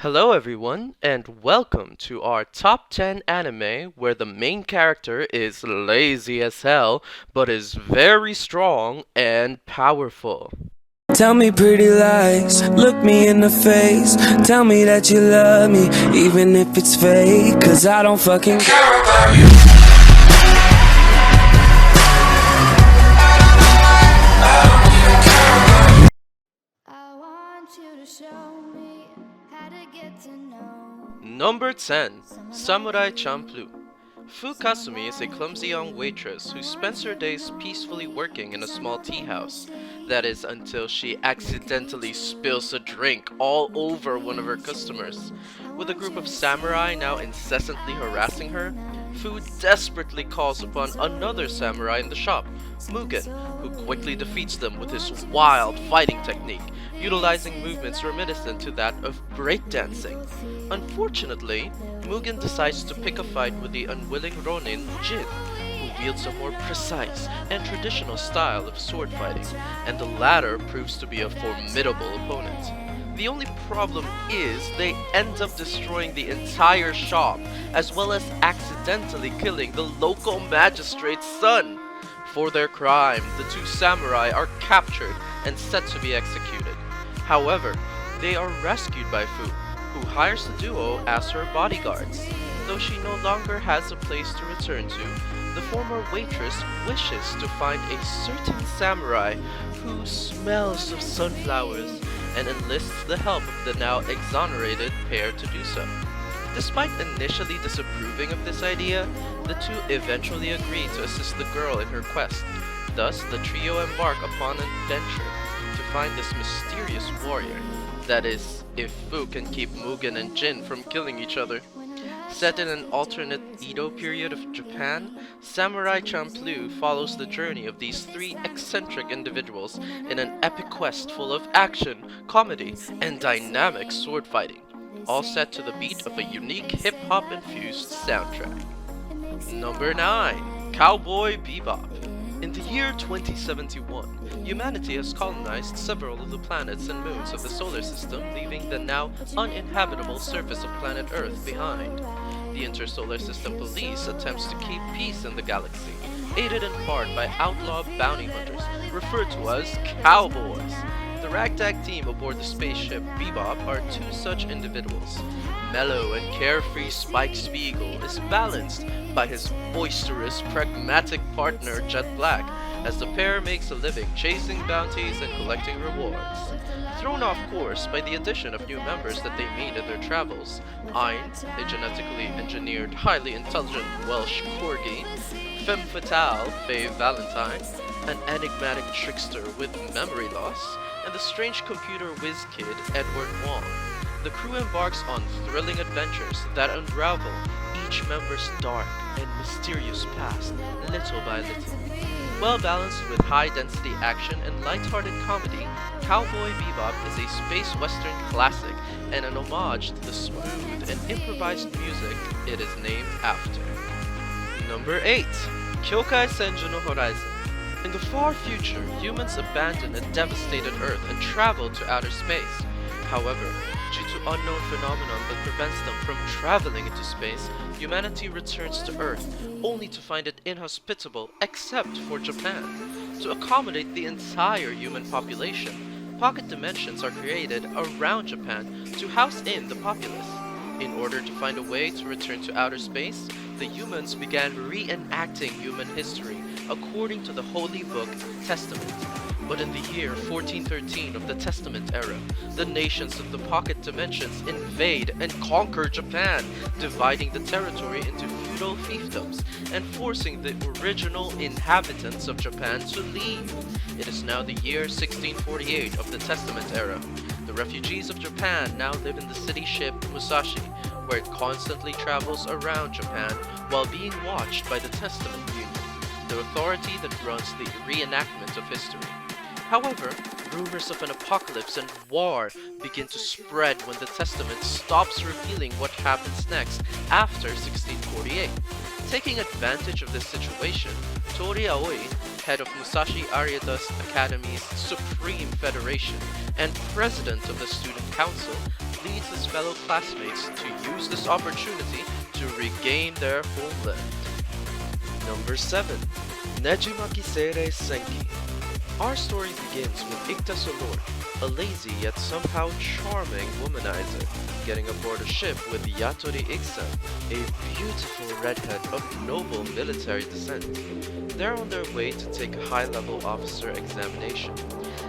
Hello everyone, and welcome to our top 10 anime where the main character is lazy as hell but is very strong and powerful. Tell me pretty lies, look me in the face. Tell me that you love me, even if it's fake. Cause I don't fucking care about you. I want you to show me how to get to know. Number 10. Samurai Champloo. Fu Kasumi is a clumsy young waitress who spends her days peacefully working in a small tea house. That is until she accidentally spills a drink all over one of her customers. With a group of samurai now incessantly harassing her, Fu desperately calls upon another samurai in the shop, Mugen, who quickly defeats them with his wild fighting technique, utilizing movements reminiscent to that of breakdancing. Unfortunately, Mugen decides to pick a fight with the unwilling Ronin, Jin, who wields a more precise and traditional style of sword fighting, and the latter proves to be a formidable opponent. The only problem is they end up destroying the entire shop, as well as accidentally killing the local magistrate's son. For their crime, the two samurai are captured and set to be executed. However, they are rescued by Fu, who hires the duo as her bodyguards. Though she no longer has a place to return to, the former waitress wishes to find a certain samurai who smells of sunflowers and enlists the help of the now exonerated pair to do so. Despite initially disapproving of this idea, the two eventually agree to assist the girl in her quest. Thus, the trio embark upon an adventure to find this mysterious warrior. That is, if Fu can keep Mugen and Jin from killing each other. Set in an alternate Edo period of Japan, Samurai Champloo follows the journey of these three eccentric individuals in an epic quest full of action, comedy, and dynamic sword fighting, all set to the beat of a unique hip-hop infused soundtrack. Number 9. Cowboy Bebop. In the year 2071, humanity has colonized several of the planets and moons of the solar system, leaving the now uninhabitable surface of planet Earth behind. The Intersolar System Police attempts to keep peace in the galaxy, aided in part by outlaw bounty hunters referred to as cowboys. The ragtag team aboard the spaceship Bebop are two such individuals. Mellow and carefree Spike Spiegel is balanced by his boisterous, pragmatic partner Jet Black, as the pair makes a living chasing bounties and collecting rewards. Thrown off course by the addition of new members that they meet in their travels, Ein, a genetically engineered, highly intelligent Welsh corgi, Femme Fatale, Faye Valentine, an enigmatic trickster with memory loss, and the strange computer whiz kid Edward Wong. The crew embarks on thrilling adventures that unravel each member's dark and mysterious past little by little. Well balanced with high-density action and light-hearted comedy, Cowboy Bebop is a space western classic and an homage to the smooth and improvised music it is named after. Number 8. Kyoukai Senjou no Horizon. In the far future, humans abandon a devastated Earth and travel to outer space. However, due to unknown phenomenon that prevents them from traveling into space, humanity returns to Earth, only to find it inhospitable except for Japan. To accommodate the entire human population, pocket dimensions are created around Japan to house in the populace. In order to find a way to return to outer space, the humans began reenacting human history according to the holy book Testament. But in the year 1413 of the Testament era, the nations of the pocket dimensions invade and conquer Japan, dividing the territory into feudal fiefdoms and forcing the original inhabitants of Japan to leave. It is now the year 1648 of the Testament era. The refugees of Japan now live in the city ship Musashi, where it constantly travels around Japan while being watched by the Testament Union, the authority that runs the reenactment of history. However, rumors of an apocalypse and war begin to spread when the Testament stops revealing what happens next after 1648. Taking advantage of this situation, Tori Aoi, head of Musashi Ariada's Academy's Supreme Federation and president of the Student Council, leads his fellow classmates to use this opportunity to regain their homeland. Number 7. Nejimaki Seirei Senki. Our story begins with Ikta Solor, a lazy yet somehow charming womanizer, getting aboard a ship with Yatori Iksan, a beautiful redhead of noble military descent. They're on their way to take a high-level officer examination.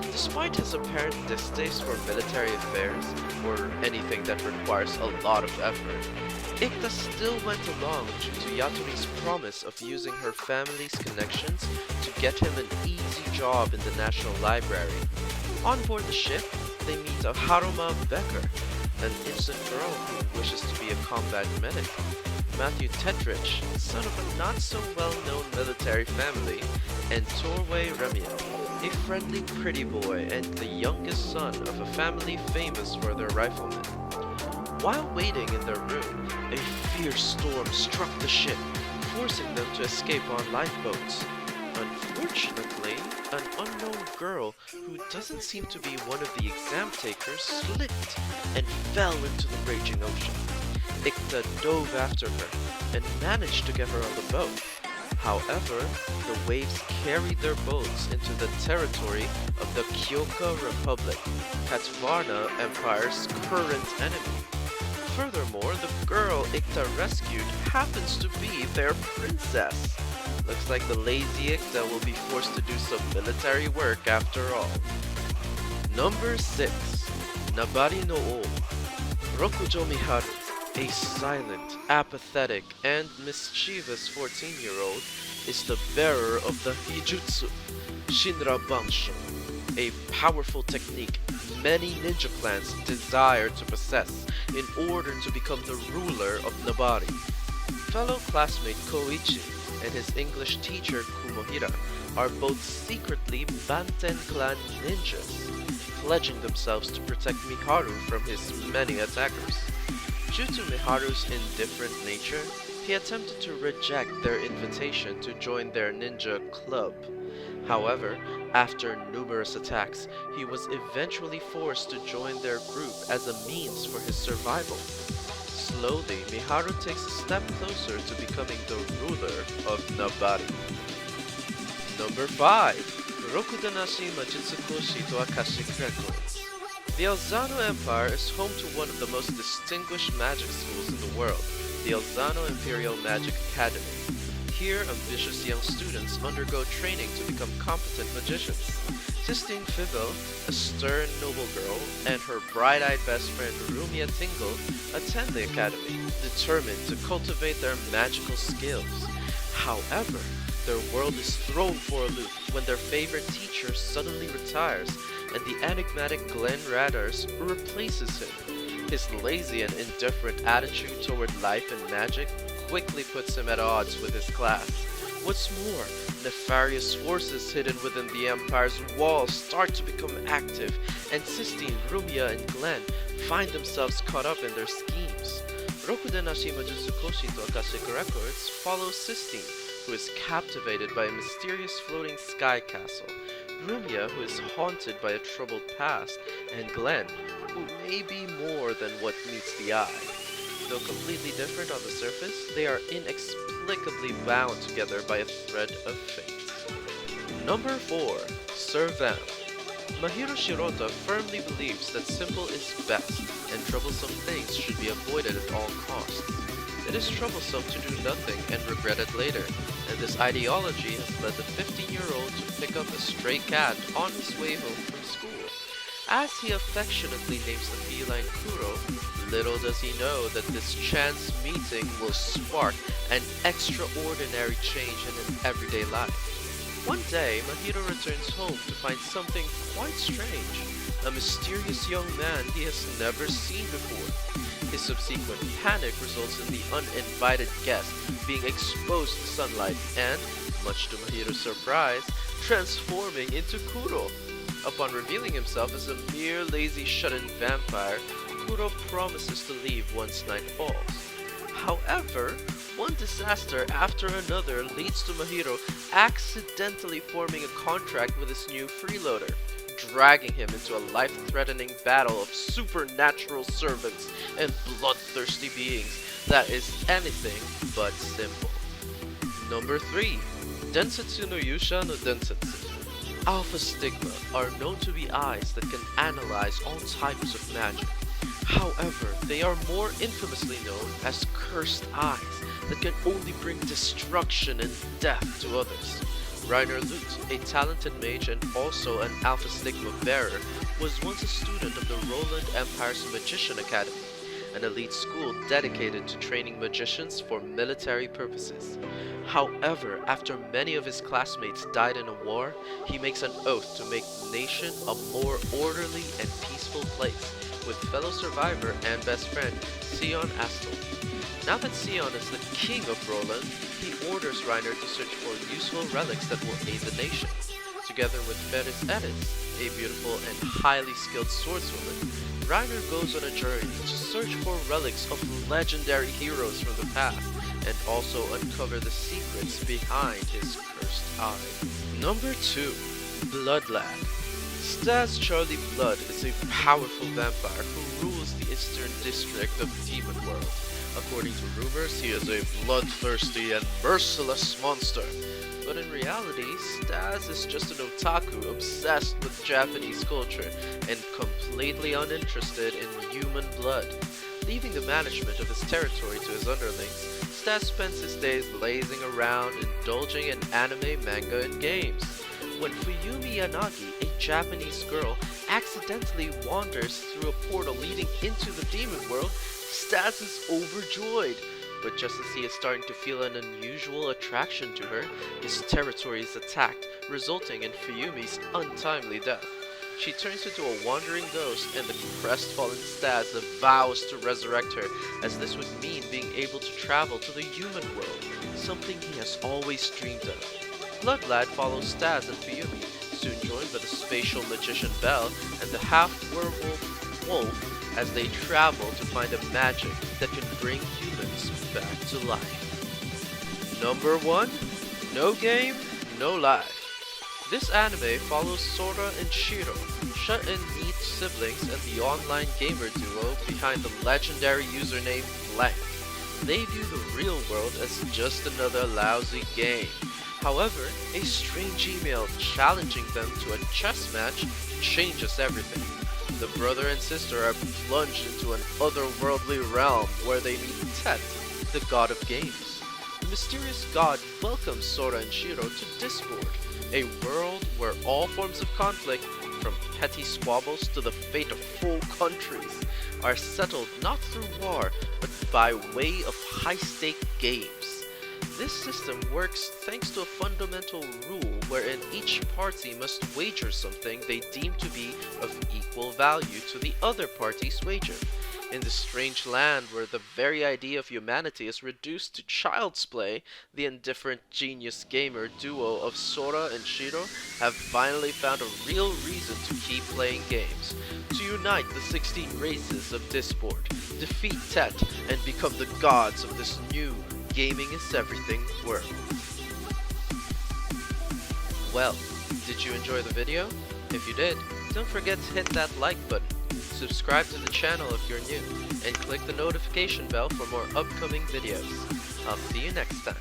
Despite his apparent distaste for military affairs, or anything that requires a lot of effort, Ikta still went along due to Yatori's promise of using her family's connections to get him an easy job in the National Library. On board the ship, they meet a Haruma Becker, an innocent girl who wishes to be a combat medic. Matthew Tetrich, son of a not-so-well-known military family, and Torway Remia, a friendly pretty boy and the youngest son of a family famous for their riflemen. While waiting in their room, a fierce storm struck the ship, forcing them to escape on lifeboats. Unfortunately, an unknown girl who doesn't seem to be one of the exam takers slipped and fell into the raging ocean. Ikta dove after her and managed to get her on the boat. However, the waves carried their boats into the territory of the Kyoukai Republic, Katvarna Empire's current enemy. Furthermore, the girl Ikta rescued happens to be their princess. Looks like the lazy Ikta will be forced to do some military work after all. Number 6. Nabari no O. Rokujo Miharu, a silent, apathetic, and mischievous 14-year-old, is the bearer of the Hijutsu, Shinra Bansho, a powerful technique many ninja clans desire to possess in order to become the ruler of Nabari. Fellow classmate Koichi and his English teacher Kumohira are both secretly Banten clan ninjas, pledging themselves to protect Miharu from his many attackers. Due to Miharu's indifferent nature, he attempted to reject their invitation to join their ninja club. However, after numerous attacks, he was eventually forced to join their group as a means for his survival. Slowly, Miharu takes a step closer to becoming the ruler of Nabari. Number 5. Rokudanashi Majutsukoshi to Akashic Records. The Elzano Empire is home to one of the most distinguished magic schools in the world, the Elzano Imperial Magic Academy. Here, ambitious young students undergo training to become competent magicians. Sistine Fivel, a stern noble girl, and her bright-eyed best friend Rumia Tingle attend the academy, determined to cultivate their magical skills. However, their world is thrown for a loop when their favorite teacher suddenly retires and the enigmatic Glenn Radders replaces him. His lazy and indifferent attitude toward life and magic quickly puts him at odds with his class. What's more, nefarious forces hidden within the Empire's walls start to become active, and Sistine, Rumia, and Glenn find themselves caught up in their schemes. Rokudenashi Majutsukoshi to Akashic Records follows Sistine, who is captivated by a mysterious floating sky castle, Rumia, who is haunted by a troubled past, and Glenn, who may be more than what meets the eye. Though completely different on the surface, they are inexplicably bound together by a thread of fate. Number 4. Sir Vam. Mahiro Shirota firmly believes that simple is best, and troublesome things should be avoided at all costs. It is troublesome to do nothing and regret it later, and this ideology has led the 15-year-old to pick up a stray cat on his way home from school. As he affectionately names the feline Kuro, little does he know that this chance meeting will spark an extraordinary change in his everyday life. One day, Mahiro returns home to find something quite strange, a mysterious young man he has never seen before. His subsequent panic results in the uninvited guest being exposed to sunlight and, much to Mahiro's surprise, transforming into Kuro. Upon revealing himself as a mere lazy shut-in vampire, Kuro promises to leave once night falls. However, one disaster after another leads to Mahiro accidentally forming a contract with his new freeloader, dragging him into a life-threatening battle of supernatural servants and bloodthirsty beings that is anything but simple. Number 3. Densetsu no Yusha no Densetsu. Alpha Stigma are known to be eyes that can analyze all types of magic. However, they are more infamously known as cursed eyes that can only bring destruction and death to others. Reiner Lut, a talented mage and also an Alpha Stigma bearer, was once a student of the Roland Empire's Magician Academy, an elite school dedicated to training magicians for military purposes. However, after many of his classmates died in a war, he makes an oath to make the nation a more orderly and peaceful place, with fellow survivor and best friend Sion Astel. Now that Sion is the king of Roland, he orders Reiner to search for useful relics that will aid the nation. Together with Ferris Eris, a beautiful and highly skilled swordswoman, Reiner goes on a journey to search for relics of legendary heroes from the past, and also uncover the secrets behind his cursed eye. Number 2. Bloodline. Stas Charlie Blood is a powerful vampire who rules the eastern district of Demon World. According to rumors, he is a bloodthirsty and merciless monster. But in reality, Stas is just an otaku obsessed with Japanese culture and completely uninterested in human blood. Leaving the management of his territory to his underlings, Stas spends his days lazing around, indulging in anime, manga, and games. When Fuyumi Yanagi, a Japanese girl, accidentally wanders through a portal leading into the demon world, Stas is overjoyed. But just as he is starting to feel an unusual attraction to her, his territory is attacked, resulting in Fuyumi's untimely death. She turns into a wandering ghost, and the crestfallen Stas vows to resurrect her, as this would mean being able to travel to the human world, something he has always dreamed of. Bloodlad follows Stas and Fuyumi, soon joined by the spatial magician Belle and the half-werewolf Wolf, as they travel to find a magic that can bring humans back to life. Number 1. No game, no life. This anime follows Sora and Shiro, shut-in neat siblings and the online gamer duo behind the legendary username Blank. They view the real world as just another lousy game. However, a strange email challenging them to a chess match changes everything. The brother and sister are plunged into an otherworldly realm where they meet Tet, the god of games. The mysterious god welcomes Sora and Shiro to Discord, a world where all forms of conflict, from petty squabbles to the fate of whole countries, are settled not through war, but by way of high-stake games. This system works thanks to a fundamental rule wherein each party must wager something they deem to be of equal value to the other party's wager. In this strange land where the very idea of humanity is reduced to child's play, the indifferent genius gamer duo of Sora and Shiro have finally found a real reason to keep playing games, to unite the 16 races of Discord, defeat Tet, and become the gods of this new gaming is everything world. Well, did you enjoy the video? If you did, don't forget to hit that like button, subscribe to the channel if you're new, and click the notification bell for more upcoming videos. I'll see you next time.